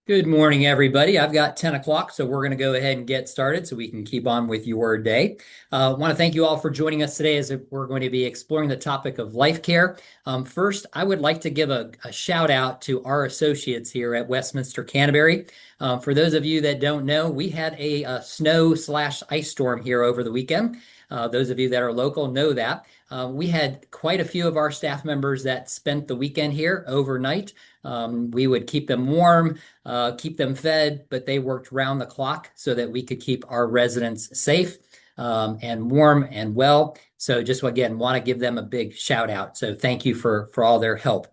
Good morning, everybody. I've got 10 o'clock, so we're going to go ahead and get started so we can keep on with your day. I want to thank you all for joining us today as we're going to be exploring the topic of life care. First, I would like to give a shout out to our associates here at Westminster Canterbury. For those of you that don't know, we had a snow/ice storm here over the weekend. Those of you that are local know that. We had quite a few of our staff members that spent the weekend here overnight. We would keep them warm, keep them fed, but they worked round the clock so that we could keep our residents safe and warm and well. So just again, want to give them a big shout out. So thank you for all their help.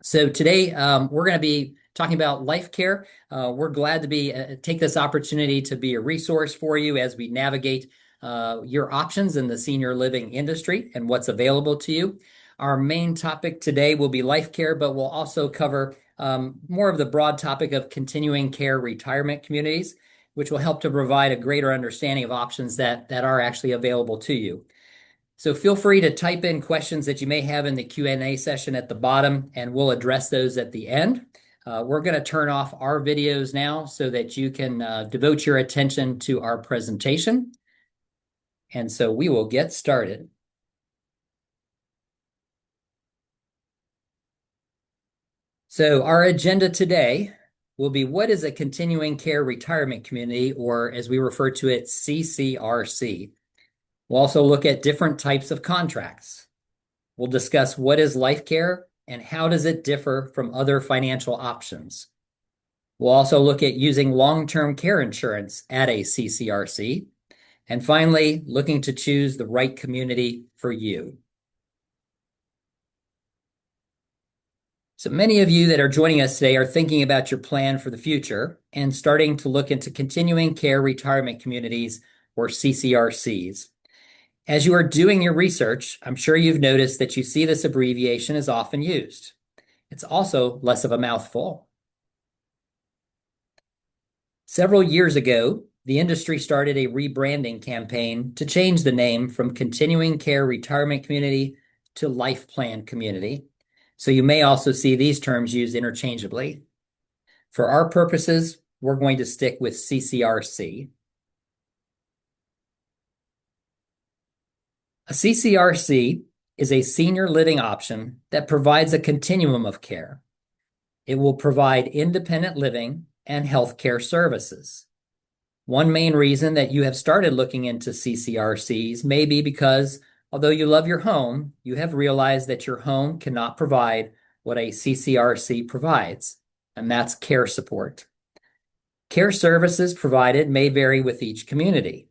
So today we're going to be talking about life care. We're glad to be take this opportunity to be a resource for you as we navigate your options in the senior living industry and what's available to you. Our main topic today will be life care, but we'll also cover more of the broad topic of continuing care retirement communities, which will help to provide a greater understanding of options that are actually available to you. So feel free to type in questions that you may have in the Q&A session at the bottom, and we'll address those at the end. We're going to turn off our videos now so that you can devote your attention to our presentation. And so we will get started. So our agenda today will be, what is a continuing care retirement community, or as we refer to it, CCRC. We'll also look at different types of contracts. We'll discuss what is life care and how does it differ from other financial options. We'll also look at using long-term care insurance at a CCRC. And finally, looking to choose the right community for you. So many of you that are joining us today are thinking about your plan for the future and starting to look into continuing care retirement communities, or CCRCs. As you are doing your research, I'm sure you've noticed that you see this abbreviation is often used. It's also less of a mouthful. Several years ago, the industry started a rebranding campaign to change the name from Continuing Care Retirement Community to Life Plan Community. So you may also see these terms used interchangeably. For our purposes, we're going to stick with CCRC. A CCRC is a senior living option that provides a continuum of care. It will provide independent living and healthcare services. One main reason that you have started looking into CCRCs may be because, although you love your home, you have realized that your home cannot provide what a CCRC provides, and that's care support. Care services provided may vary with each community.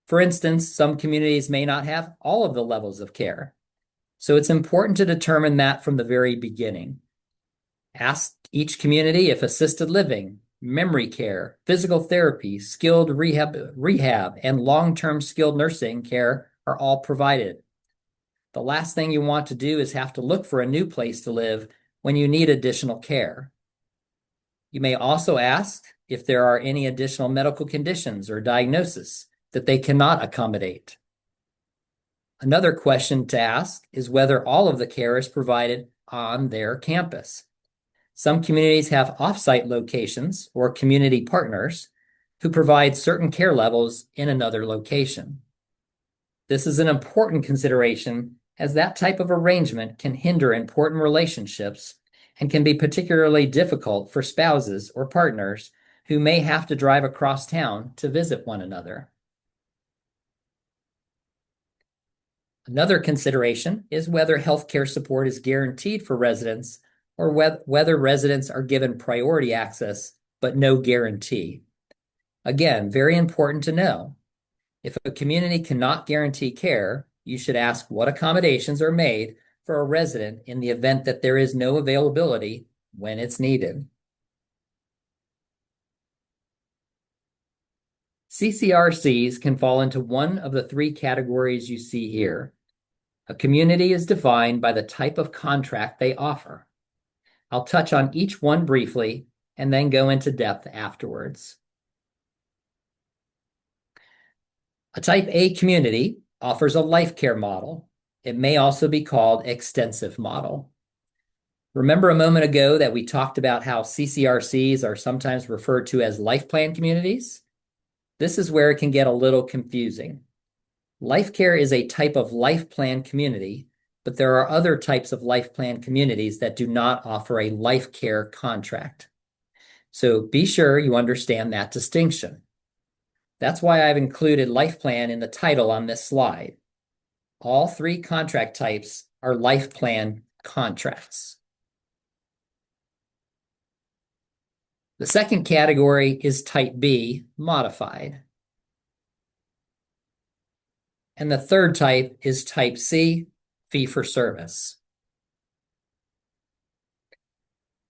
For instance, some communities may not have all of the levels of care. So it's important to determine that from the very beginning. Ask each community if assisted living, memory care, physical therapy, skilled rehab, and long-term skilled nursing care are all provided. The last thing you want to do is have to look for a new place to live when you need additional care. You may also ask if there are any additional medical conditions or diagnosis that they cannot accommodate. Another question to ask is whether all of the care is provided on their campus. Some communities have off-site locations or community partners who provide certain care levels in another location. This is an important consideration, as that type of arrangement can hinder important relationships and can be particularly difficult for spouses or partners who may have to drive across town to visit one another. Another consideration is whether healthcare support is guaranteed for residents, or whether residents are given priority access, but no guarantee. Again, very important to know. If a community cannot guarantee care, you should ask what accommodations are made for a resident in the event that there is no availability when it's needed. CCRCs can fall into one of the three categories you see here. A community is defined by the type of contract they offer. I'll touch on each one briefly and then go into depth afterwards. A Type A community offers a life care model. It may also be called extensive model. Remember a moment ago that we talked about how CCRCs are sometimes referred to as life plan communities? This is where it can get a little confusing. Lifecare is a type of life plan community, but there are other types of life plan communities that do not offer a life care contract. So be sure you understand that distinction. That's why I've included life plan in the title on this slide. All three contract types are life plan contracts. The second category is Type B, modified. And the third type is Type C, fee for service.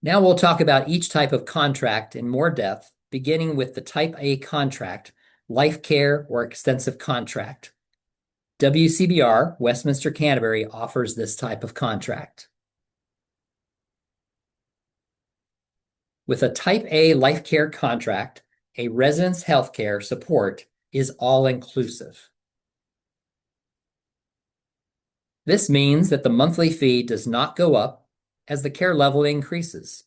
Now we'll talk about each type of contract in more depth, beginning with the Type A contract, life care or extensive contract. WCBR, Westminster Canterbury, offers this type of contract. With a Type A life care contract, a resident's health care support is all-inclusive. This means that the monthly fee does not go up as the care level increases.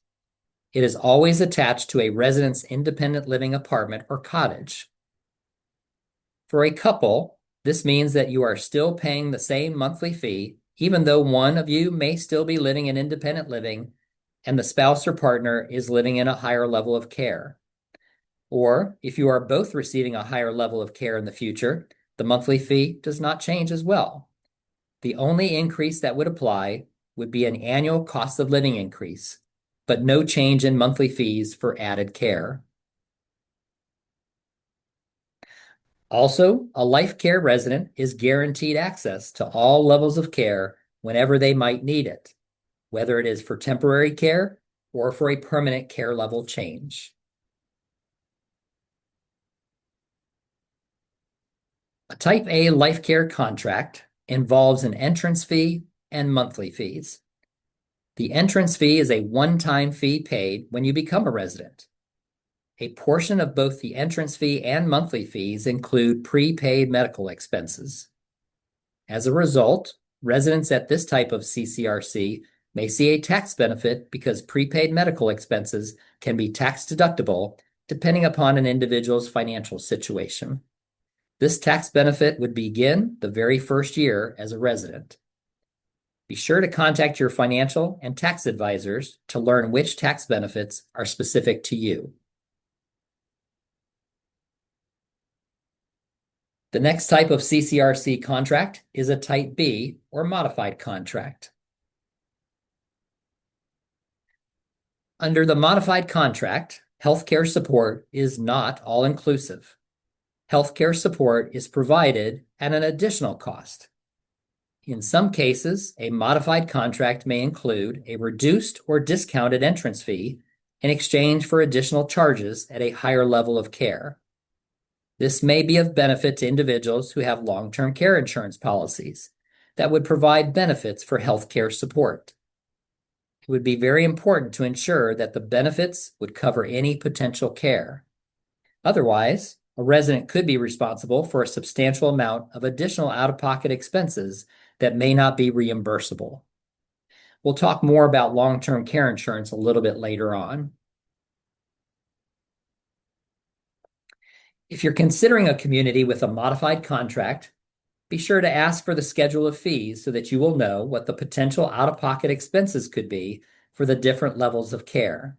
It is always attached to a resident's independent living apartment or cottage. For a couple, this means that you are still paying the same monthly fee, even though one of you may still be living in independent living and the spouse or partner is living in a higher level of care. Or if you are both receiving a higher level of care in the future, the monthly fee does not change as well. The only increase that would apply would be an annual cost of living increase, but no change in monthly fees for added care. Also, a life care resident is guaranteed access to all levels of care whenever they might need it, whether it is for temporary care or for a permanent care level change. A Type A life care contract involves an entrance fee and monthly fees. The entrance fee is a one-time fee paid when you become a resident. A portion of both the entrance fee and monthly fees include prepaid medical expenses. As a result, residents at this type of CCRC may see a tax benefit because prepaid medical expenses can be tax deductible depending upon an individual's financial situation. This tax benefit would begin the very first year as a resident. Be sure to contact your financial and tax advisors to learn which tax benefits are specific to you. The next type of CCRC contract is a Type B or modified contract. Under the modified contract, healthcare support is not all-inclusive. Healthcare support is provided at an additional cost. In some cases, a modified contract may include a reduced or discounted entrance fee in exchange for additional charges at a higher level of care. This may be of benefit to individuals who have long-term care insurance policies that would provide benefits for healthcare support. It would be very important to ensure that the benefits would cover any potential care. Otherwise, a resident could be responsible for a substantial amount of additional out-of-pocket expenses that may not be reimbursable. We'll talk more about long-term care insurance a little bit later on. If you're considering a community with a modified contract, be sure to ask for the schedule of fees so that you will know what the potential out-of-pocket expenses could be for the different levels of care.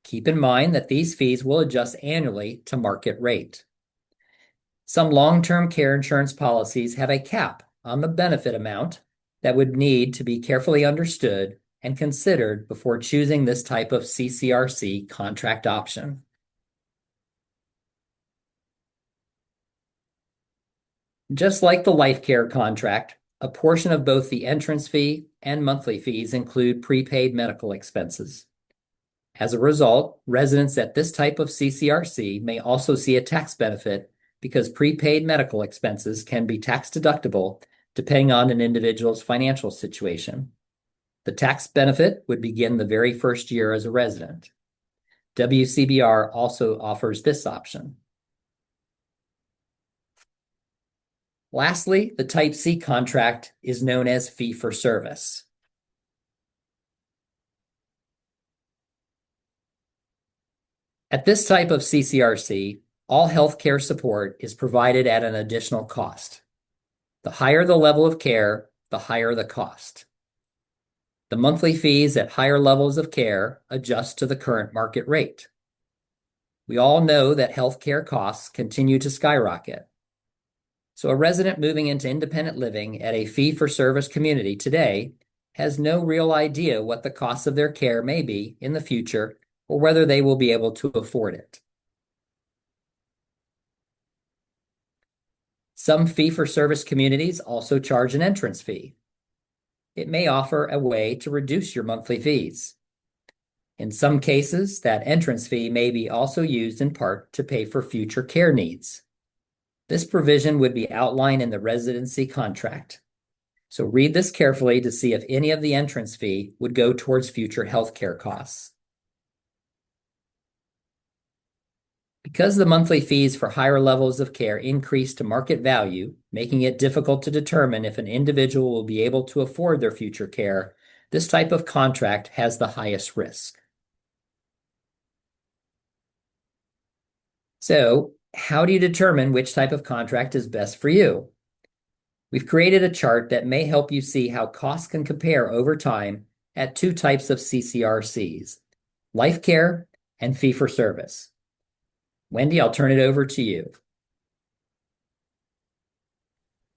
Keep in mind that these fees will adjust annually to market rate. Some long-term care insurance policies have a cap on the benefit amount that would need to be carefully understood and considered before choosing this type of CCRC contract option. Just like the Lifecare contract, a portion of both the entrance fee and monthly fees include prepaid medical expenses. As a result, residents at this type of CCRC may also see a tax benefit because prepaid medical expenses can be tax deductible depending on an individual's financial situation. The tax benefit would begin the very first year as a resident. WCBR also offers this option. Lastly, the Type C contract is known as fee for service. At this type of CCRC, all healthcare support is provided at an additional cost. The higher the level of care, the higher the cost. The monthly fees at higher levels of care adjust to the current market rate. We all know that healthcare costs continue to skyrocket. So a resident moving into independent living at a fee-for-service community today has no real idea what the costs of their care may be in the future or whether they will be able to afford it. Some fee-for-service communities also charge an entrance fee. It may offer a way to reduce your monthly fees. In some cases, that entrance fee may be also used in part to pay for future care needs. This provision would be outlined in the residency contract. So read this carefully to see if any of the entrance fee would go towards future healthcare costs. Because the monthly fees for higher levels of care increase to market value, making it difficult to determine if an individual will be able to afford their future care, this type of contract has the highest risk. So, how do you determine which type of contract is best for you? We've created a chart that may help you see how costs can compare over time at two types of CCRCs, Lifecare and fee-for-service. Wendy, I'll turn it over to you.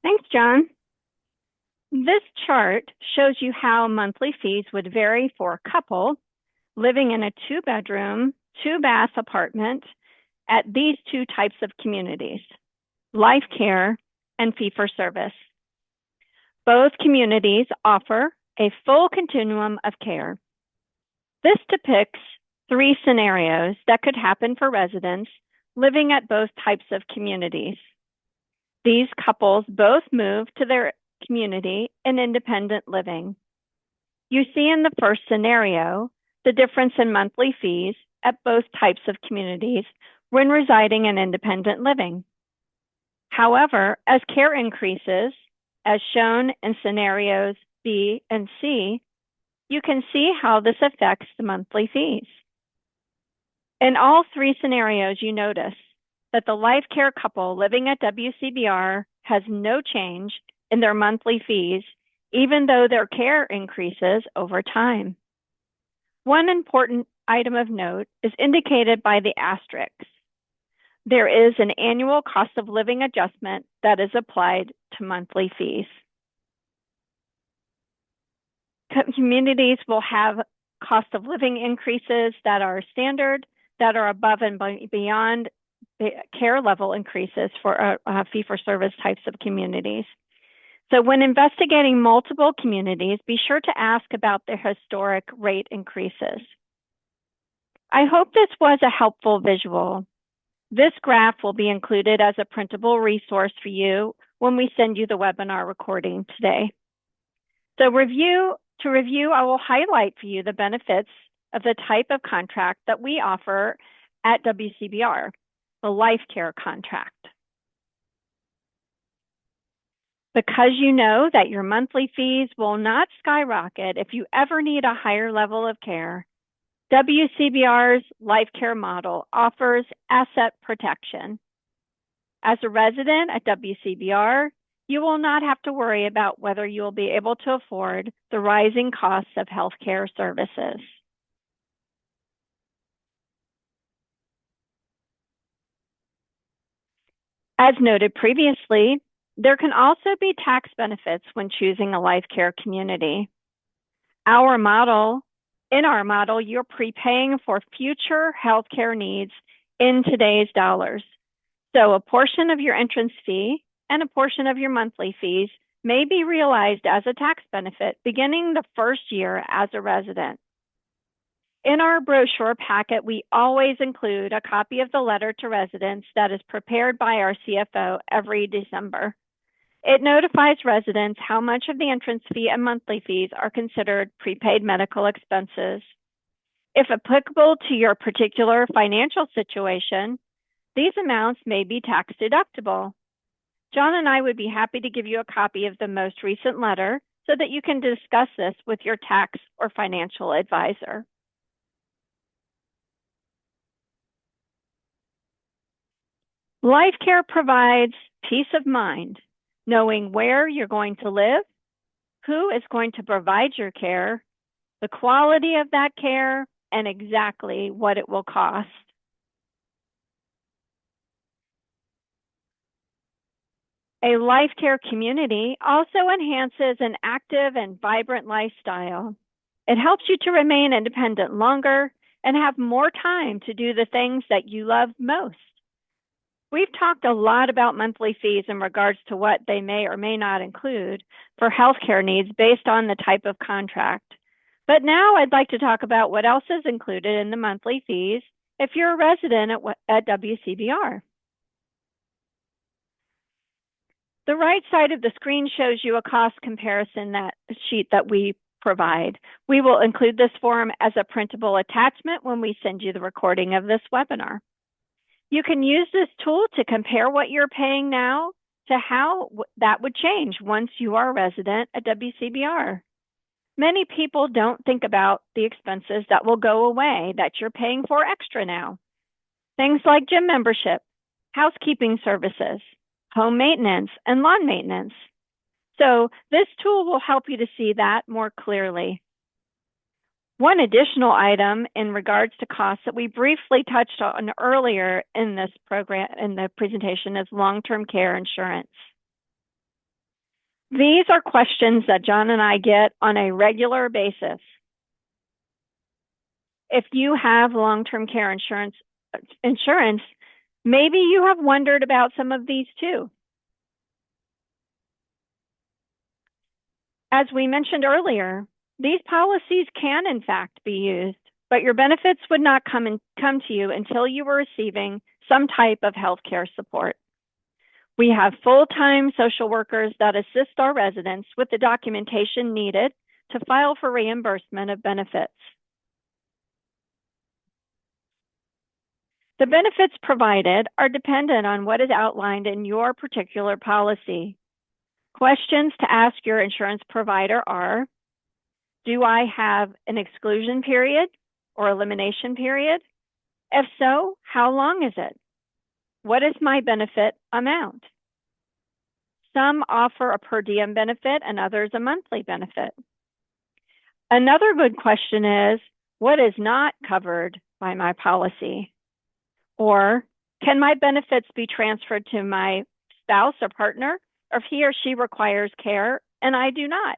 Thanks, John. This chart shows you how monthly fees would vary for a couple living in a 2-bedroom, 2-bath apartment at these two types of communities, Lifecare and fee-for-service. Both communities offer a full continuum of care. This depicts 3 scenarios that could happen for residents living at both types of communities. These couples both move to their community in independent living. You see in the first scenario the difference in monthly fees at both types of communities when residing in independent living. However, as care increases, as shown in scenarios B and C, you can see how this affects the monthly fees. In all 3 scenarios, you notice that the Lifecare couple living at WCBR has no change in their monthly fees, even though their care increases over time. One important item of note is indicated by the asterisk. There is an annual cost of living adjustment that is applied to monthly fees. Communities will have cost of living increases that are standard, that are above and beyond the care level increases for fee-for-service types of communities. So when investigating multiple communities, be sure to ask about their historic rate increases. I hope this was a helpful visual. This graph will be included as a printable resource for you when we send you the webinar recording today. So to review, I will highlight for you the benefits of the type of contract that we offer at WCBR, the Lifecare contract. Because you know that your monthly fees will not skyrocket if you ever need a higher level of care, WCBR's Lifecare model offers asset protection. As a resident at WCBR, you will not have to worry about whether you will be able to afford the rising costs of healthcare services. As noted previously, there can also be tax benefits when choosing a Lifecare community. In our model, you're prepaying for future healthcare needs in today's dollars. So a portion of your entrance fee and a portion of your monthly fees may be realized as a tax benefit beginning the first year as a resident. In our brochure packet, we always include a copy of the letter to residents that is prepared by our CFO every December. It notifies residents how much of the entrance fee and monthly fees are considered prepaid medical expenses. If applicable to your particular financial situation, these amounts may be tax deductible. John and I would be happy to give you a copy of the most recent letter so that you can discuss this with your tax or financial advisor. Lifecare provides peace of mind, knowing where you're going to live, who is going to provide your care, the quality of that care, and exactly what it will cost. A Lifecare community also enhances an active and vibrant lifestyle. It helps you to remain independent longer and have more time to do the things that you love most. We've talked a lot about monthly fees in regards to what they may or may not include for healthcare needs based on the type of contract. But now I'd like to talk about what else is included in the monthly fees if you're a resident at WCBR. The right side of the screen shows you a cost comparison sheet that we provide. We will include this form as a printable attachment when we send you the recording of this webinar. You can use this tool to compare what you're paying now to how that would change once you are a resident at WCBR. Many people don't think about the expenses that will go away that you're paying for extra now. Things like gym membership, housekeeping services, home maintenance, and lawn maintenance. So this tool will help you to see that more clearly. One additional item in regards to costs that we briefly touched on earlier in this program, in the presentation, is long-term care insurance. These are questions that John and I get on a regular basis. If you have long-term care insurance, maybe you have wondered about some of these too. As we mentioned earlier, these policies can in fact be used, but your benefits would not come to you until you were receiving some type of healthcare support. We have full-time social workers that assist our residents with the documentation needed to file for reimbursement of benefits. The benefits provided are dependent on what is outlined in your particular policy. Questions to ask your insurance provider are, do I have an exclusion period or elimination period? If so, how long is it? What is my benefit amount? Some offer a per diem benefit and others a monthly benefit. Another good question is, what is not covered by my policy? Or can my benefits be transferred to my spouse or partner, or if he or she requires care and I do not?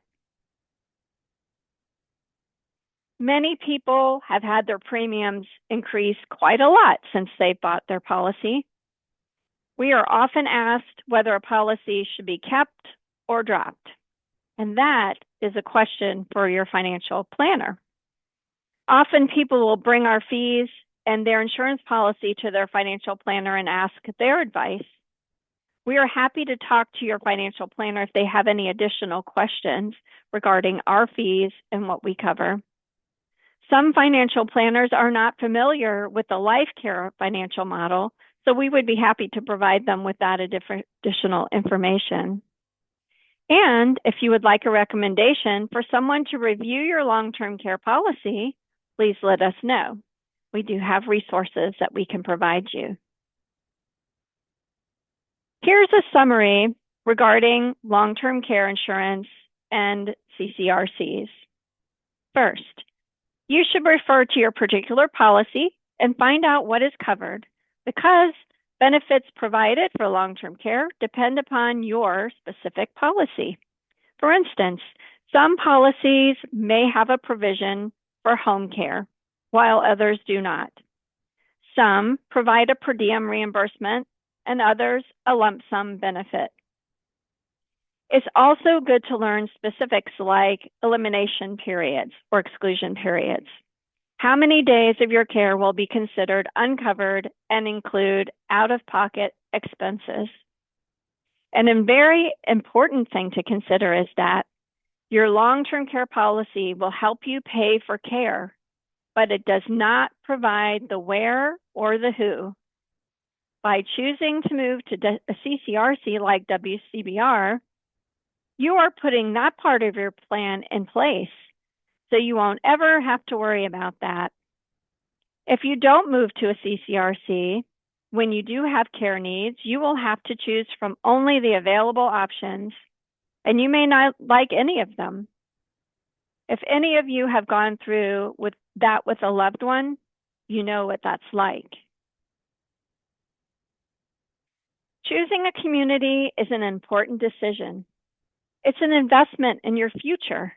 Many people have had their premiums increase quite a lot since they bought their policy. We are often asked whether a policy should be kept or dropped, and that is a question for your financial planner. Often people will bring our fees and their insurance policy to their financial planner and ask their advice. We are happy to talk to your financial planner if they have any additional questions regarding our fees and what we cover. Some financial planners are not familiar with the Lifecare financial model, so we would be happy to provide them with that additional information. And if you would like a recommendation for someone to review your long-term care policy, please let us know. We do have resources that we can provide you. Here's a summary regarding long-term care insurance and CCRCs. First, you should refer to your particular policy and find out what is covered, because benefits provided for long-term care depend upon your specific policy. For instance, some policies may have a provision for home care, while others do not. Some provide a per diem reimbursement, and others a lump sum benefit. It's also good to learn specifics like elimination periods or exclusion periods. How many days of your care will be considered uncovered and include out-of-pocket expenses? And a very important thing to consider is that your long-term care policy will help you pay for care, but it does not provide the where or the who. By choosing to move to a CCRC like WCBR, you are putting that part of your plan in place, so you won't ever have to worry about that. If you don't move to a CCRC, When you do have care needs, you will have to choose from only the available options, and you may not like any of them. If any of you have gone through with a loved one, you know what that's like. Choosing a community is an important decision. It's an investment in your future.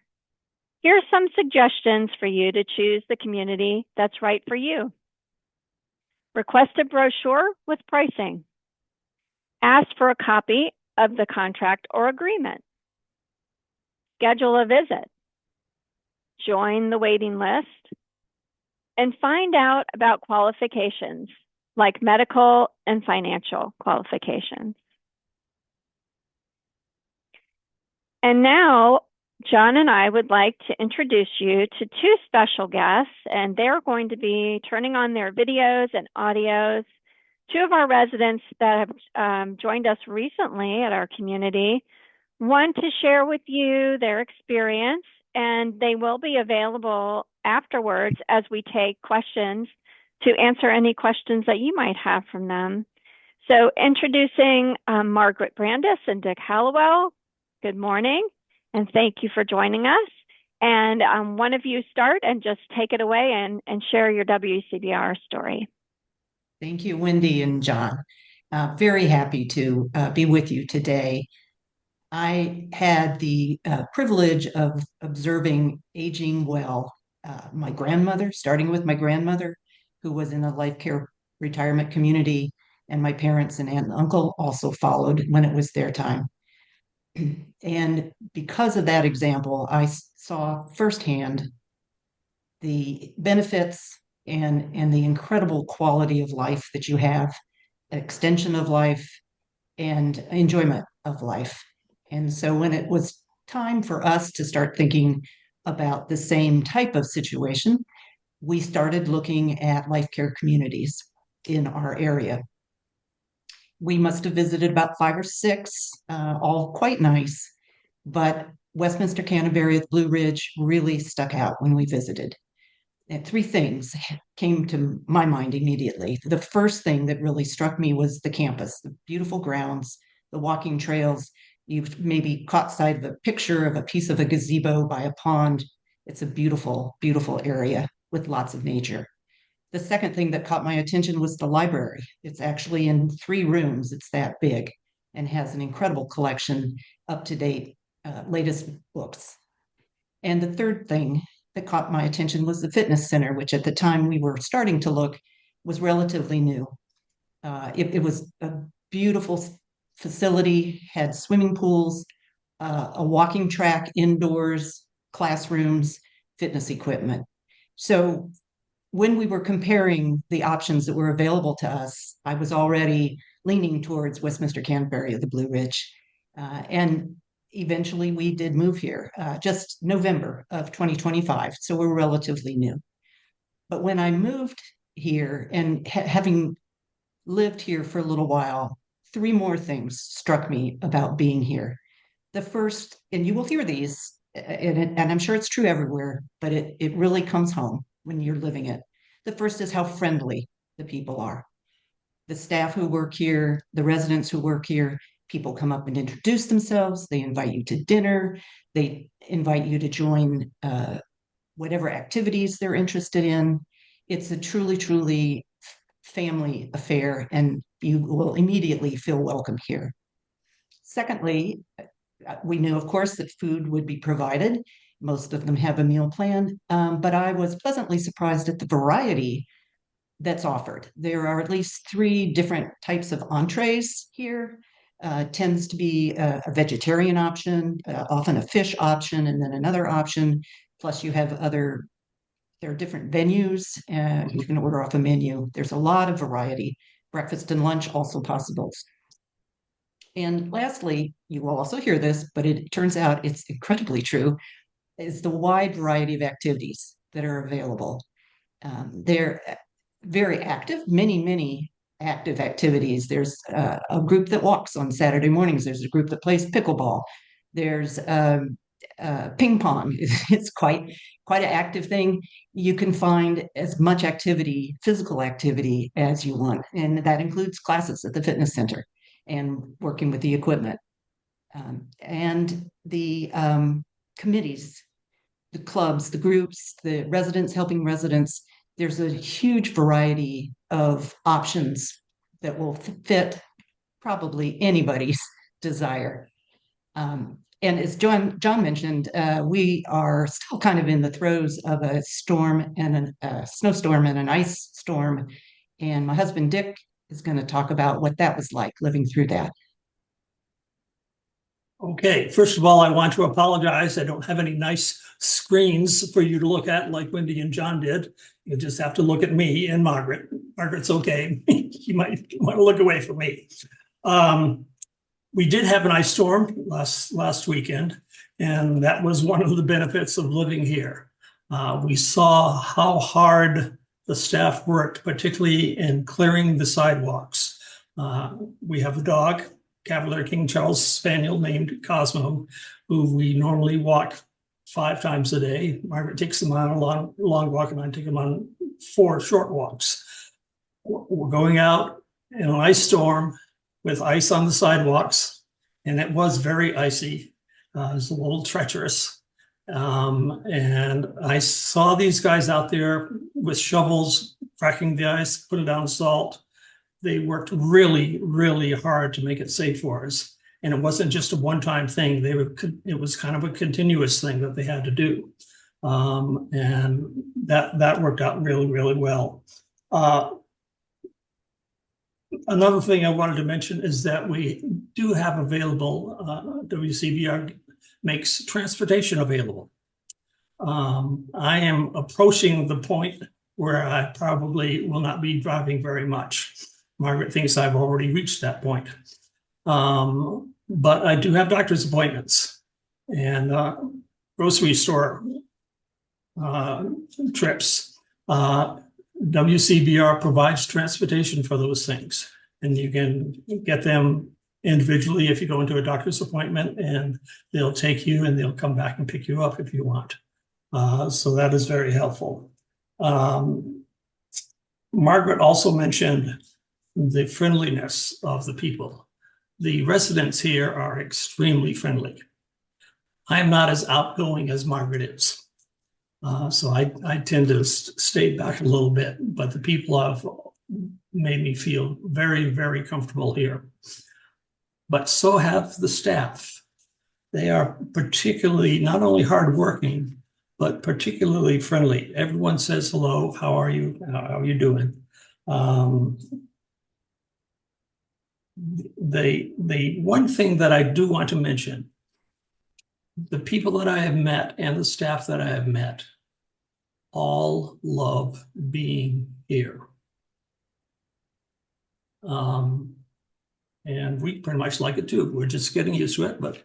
Here are some suggestions for you to choose the community that's right for you. Request a brochure with pricing. Ask for a copy of the contract or agreement. Schedule a visit. Join the waiting list. And find out about qualifications like medical and financial qualifications. And now, John and I would like to introduce you to two special guests, and they're going to be turning on their videos and audios. Two of our residents that have joined us recently at our community want to share with you their experience, and they will be available afterwards as we take questions to answer any questions that you might have from them. So introducing Margaret Brandis and Dick Hallowell. Good morning, and thank you for joining us. And one of you start and just take it away and share your WCBR story. Thank you, Wendy and John. Very happy to be with you today. I had the privilege of observing aging well my grandmother, starting with my grandmother, who was in a Lifecare retirement community, and my parents and aunt and uncle also followed when it was their time. And because of that example, I saw firsthand the benefits and the incredible quality of life that you have, extension of life, and enjoyment of life. And so when it was time for us to start thinking about the same type of situation, we started looking at life care communities in our area. We must have visited about 5 or 6, all quite nice, but Westminster Canterbury with Blue Ridge really stuck out when we visited. And 3 things came to my mind immediately. The first thing that really struck me was the campus, the beautiful grounds, the walking trails. You've maybe caught sight of a picture of a piece of a gazebo by a pond. It's a beautiful, beautiful area with lots of nature. The second thing that caught my attention was the library. It's actually in 3 rooms. It's that big and has an incredible collection, up-to-date, latest books. And the third thing that caught my attention was the fitness center, which at the time we were starting to look was relatively new. It was a beautiful facility, had swimming pools, a walking track indoors, classrooms, fitness equipment. So when we were comparing the options that were available to us, I was already leaning towards Westminster Canterbury of the Blue Ridge. And eventually we did move here, just November of 2025. So we're relatively new. But when I moved here and having lived here for a little while, 3 more things struck me about being here. The first, and you will hear these, and I'm sure it's true everywhere, but it really comes home when you're living it. The first is how friendly the people are. The staff who work here, the residents who work here, people come up and introduce themselves. They invite you to dinner. They invite you to join whatever activities they're interested in. It's a truly, truly family affair, and you will immediately feel welcome here. Secondly, we knew, of course, that food would be provided. Most of them have a meal plan, but I was pleasantly surprised at the variety that's offered. There are at least 3 different types of entrees here. Tends to be a vegetarian option, often a fish option, and then another option. Plus, you have there are different venues, and you can order off a menu. There's a lot of variety. Breakfast and lunch also possible. And lastly, you will also hear this, but it turns out it's incredibly true, is the wide variety of activities that are available. They're very active, many active activities. There's a group that walks on Saturday mornings. There's a group that plays pickleball. There's ping pong is quite an active thing. You can find as much activity, physical activity, as you want, and that includes classes at the fitness center and working with the equipment and the committees, the clubs, the groups, the residents helping residents. There's a huge variety of options that will fit probably anybody's desire. And as John mentioned, we are still kind of in the throes of a storm and a snowstorm and an ice storm. And my husband Dick is going to talk about what that was like living through that. Okay, first of all, I want to apologize. I don't have any nice screens for you to look at like Wendy and John did. You just have to look at me and Margaret. Margaret's okay. You might want to look away from me. We did have an ice storm last weekend, and that was one of the benefits of living here. We saw how hard the staff worked, particularly in clearing the sidewalks. We have a dog, Cavalier King Charles Spaniel named Cosmo, who we normally walk 5 times a day. Margaret takes him on a long walk, and I take him on 4 short walks. We're going out in an ice storm with ice on the sidewalks, and it was very icy. It was a little treacherous. And I saw these guys out there with shovels, cracking the ice, putting down salt. They worked really, really hard to make it safe for us. And it wasn't just a one-time thing. It was kind of a continuous thing that they had to do. And that worked out really, really well. Another thing I wanted to mention is that we do have available, WCBR makes transportation available. I am approaching the point where I probably will not be driving very much. Margaret thinks I've already reached that point. But I do have doctor's appointments and grocery store trips. WCBR provides transportation for those things, and you can get them individually if you go into a doctor's appointment, and they'll take you and they'll come back and pick you up if you want. So that is very helpful. Margaret also mentioned the friendliness of the people. The residents here are extremely friendly. I'm not as outgoing as Margaret is. So I tend to stay back a little bit, but the people have made me feel very, very comfortable here. But so have the staff. They are particularly not only hardworking, but particularly friendly. Everyone says hello. How are you? How are you doing? The one thing that I do want to mention, the people that I have met and the staff that I have met all love being here. And we pretty much like it too. We're just getting used to it, but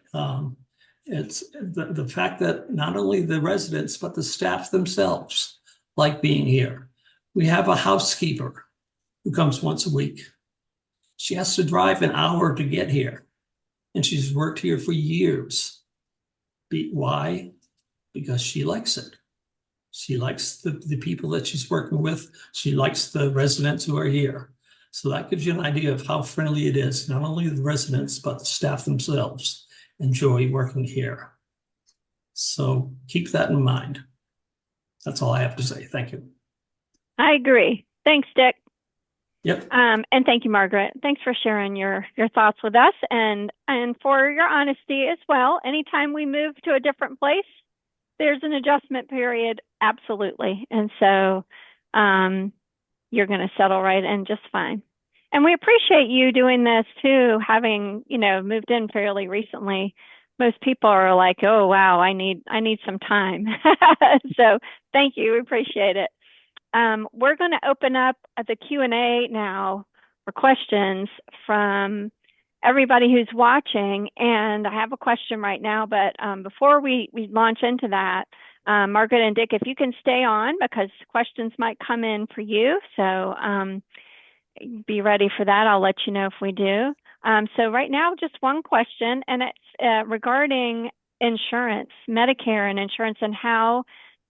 it's the fact that not only the residents, but the staff themselves like being here. We have a housekeeper who comes once a week. She has to drive an hour to get here, and she's worked here for years. Why? Because she likes it. She likes the people that she's working with. She likes the residents who are here. So that gives you an idea of how friendly it is. Not only the residents, but the staff themselves enjoy working here. So keep that in mind. That's all I have to say. Thank you. I agree. Thanks, Dick. Yep. And thank you, Margaret. Thanks for sharing your thoughts with us and for your honesty as well. Anytime we move to a different place, there's an adjustment period, absolutely. And so you're going to settle right in just fine. And we appreciate you doing this too, having, moved in fairly recently. Most people are like, oh, wow, I need some time. So thank you. We appreciate it. We're going to open up the Q&A now for questions from everybody who's watching. And I have a question right now, but before we launch into that, Margaret and Dick, if you can stay on because questions might come in for you. So be ready for that. I'll let you know if we do. So right now, just one question, and it's regarding insurance, Medicare and insurance, and how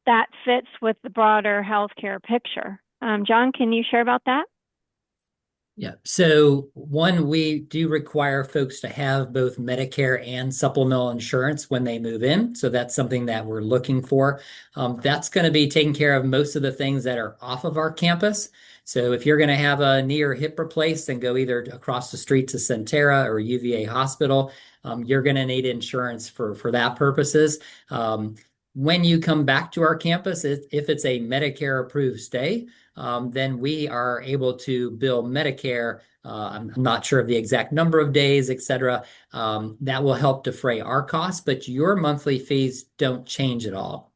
that fits with the broader healthcare picture. John, can you share about that? Yeah. So one, we do require folks to have both Medicare and supplemental insurance when they move in. So that's something that we're looking for. That's going to be taking care of most of the things that are off of our campus. So if you're going to have a knee or hip replaced, then go either across the street to Centera or UVA Hospital. You're going to need insurance for that purposes. When you come back to our campus, if it's a Medicare approved stay, then we are able to bill Medicare. I'm not sure of the exact number of days, et cetera. That will help defray our costs, but your monthly fees don't change at all.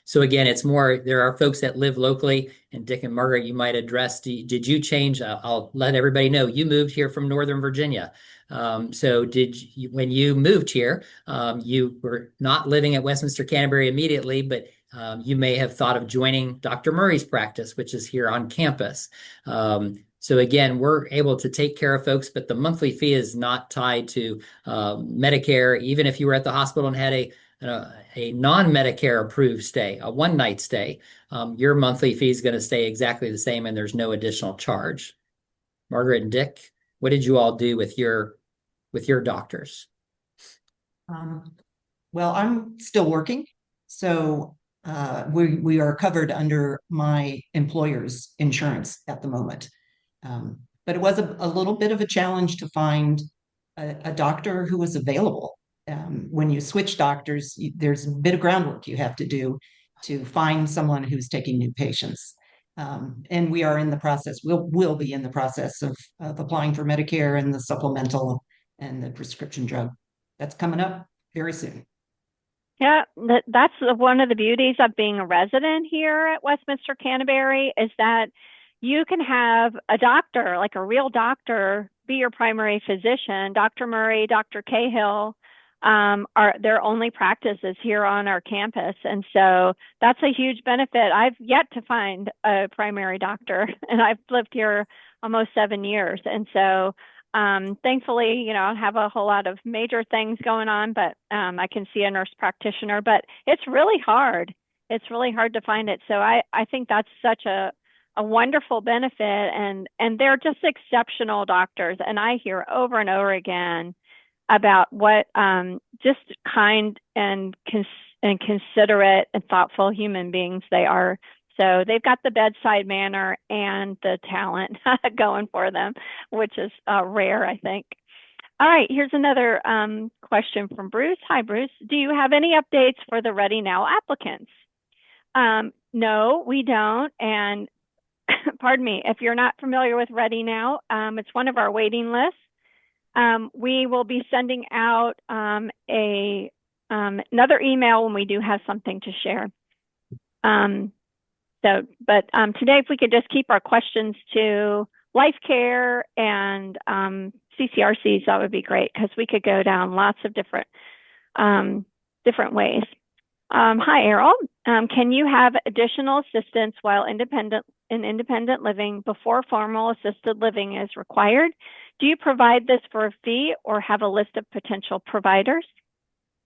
So again, it's more, there are folks that live locally, and Dick and Margaret, you might address, did you change? I'll let everybody know you moved here from Northern Virginia. So when you moved here, you were not living at Westminster Canterbury immediately, but you may have thought of joining Dr. Murray's practice, which is here on campus. So again, we're able to take care of folks, but the monthly fee is not tied to Medicare. Even if you were at the hospital and had a non-Medicare approved stay, a one-night stay, your monthly fee is going to stay exactly the same, and there's no additional charge. Margaret and Dick, what did you all do with your doctors? Well, I'm still working, so we are covered under my employer's insurance at the moment. But it was a little bit of a challenge to find a doctor who was available. When you switch doctors, there's a bit of groundwork you have to do to find someone who's taking new patients. And we are in the process, we'll be in the process of applying for Medicare and the supplemental and the prescription drug. That's coming up very soon. Yeah, that's one of the beauties of being a resident here at Westminster Canterbury, is that you can have a doctor, like a real doctor, be your primary physician. Dr. Murray, Dr. Cahill are their only practices here on our campus. And so that's a huge benefit. I've yet to find a primary doctor, and I've lived here almost 7 years. And so thankfully, I have a whole lot of major things going on, but I can see a nurse practitioner, but it's really hard. It's really hard to find it. So I think that's such a wonderful benefit, and they're just exceptional doctors. And I hear over and over again about what just kind and considerate and thoughtful human beings they are. So they've got the bedside manner and the talent going for them, which is rare, I think. All right, here's another question from Bruce. Hi, Bruce. Do you have any updates for the Ready Now applicants? No, we don't. And pardon me, if you're not familiar with Ready Now, it's one of our waiting lists. We will be sending out another email when we do have something to share. Today, if we could just keep our questions to Lifecare and CCRCs, that would be great, because we could go down lots of different ways. Hi, Errol. Can you have additional assistance while independent living before formal assisted living is required? Do you provide this for a fee or have a list of potential providers?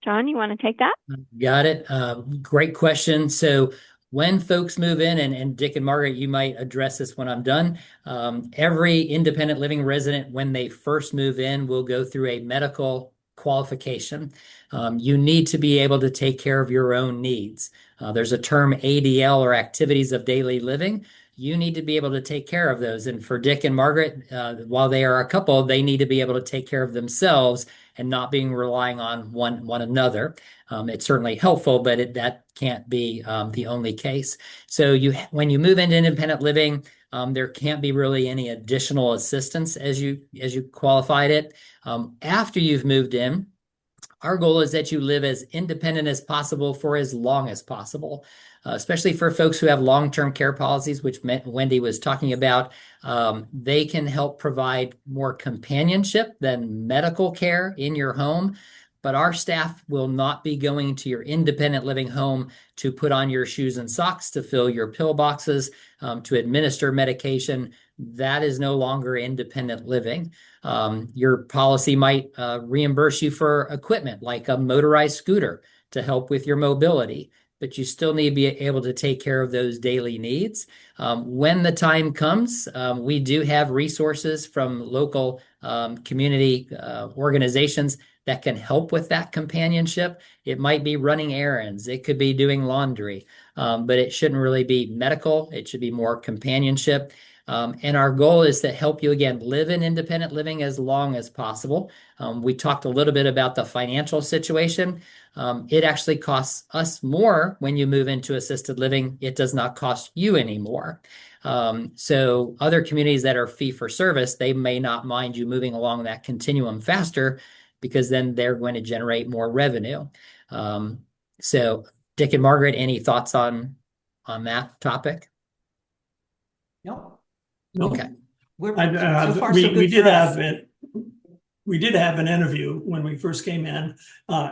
John, you want to take that? Got it. Great question. So when folks move in, and Dick and Margaret, you might address this when I'm done. Every independent living resident, when they first move in, will go through a medical qualification. You need to be able to take care of your own needs. There's a term ADL, or activities of daily living. You need to be able to take care of those. And for Dick and Margaret, while they are a couple, they need to be able to take care of themselves and not being relying on one another. It's certainly helpful, but that can't be the only case. So when you move into independent living, there can't be really any additional assistance as you qualified it. After you've moved in, our goal is that you live as independent as possible for as long as possible, especially for folks who have long-term care policies, which Wendy was talking about. They can help provide more companionship than medical care in your home. but our staff will not be going to your independent living home to put on your shoes and socks, to fill your pill boxes, to administer medication. That is no longer independent living. Your policy might reimburse you for equipment like a motorized scooter to help with your mobility, but you still need to be able to take care of those daily needs. When the time comes, we do have resources from local community organizations that can help with that companionship. It might be running errands, it could be doing laundry, but it shouldn't really be medical. It should be more companionship. And our goal is to help you, again, live in independent living as long as possible. We talked a little bit about the financial situation. It actually costs us more when you move into assisted living. It does not cost you anymore. So other communities that are fee for service, they may not mind you moving along that continuum faster, because then they're going to generate more revenue. So Dick and Margaret, any thoughts on that topic? No. Okay. We're so far so good we did for us. have it. We did have an interview when we first came in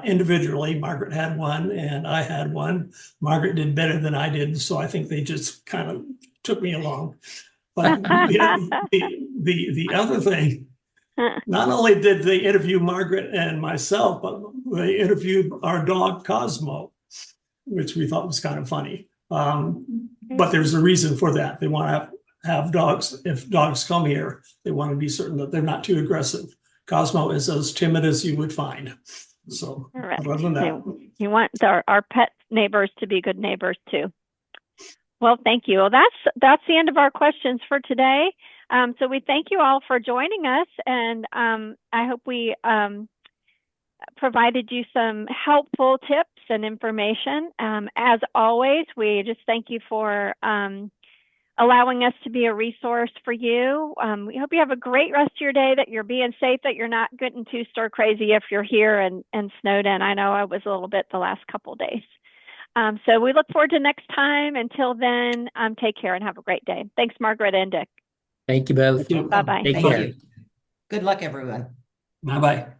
individually. Margaret had one and I had one. Margaret did better than I did, so I think they just kind of took me along. But the other thing, not only did they interview Margaret and myself, but they interviewed our dog Cosmo, which we thought was kind of funny. But there's a reason for that. They want to have dogs. If dogs come here, they want to be certain that they're not too aggressive. Cosmo is as timid as you would find. So other than that, you want our pet neighbors to be good neighbors too. Well, thank you. Well, that's the end of our questions for today. So we thank you all for joining us, and I hope we provided you some helpful tips and information. As always, we just thank you for allowing us to be a resource for you. We hope you have a great rest of your day, that you're being safe, that you're not getting too stir crazy if you're here and snowed in. I know I was a little bit the last couple of days. So we look forward to next time. Until then, take care and have a great day. Thanks, Margaret and Dick. Thank you both. Thank you. Bye-bye. Take Thank care. you. Good luck, everyone. Bye-bye.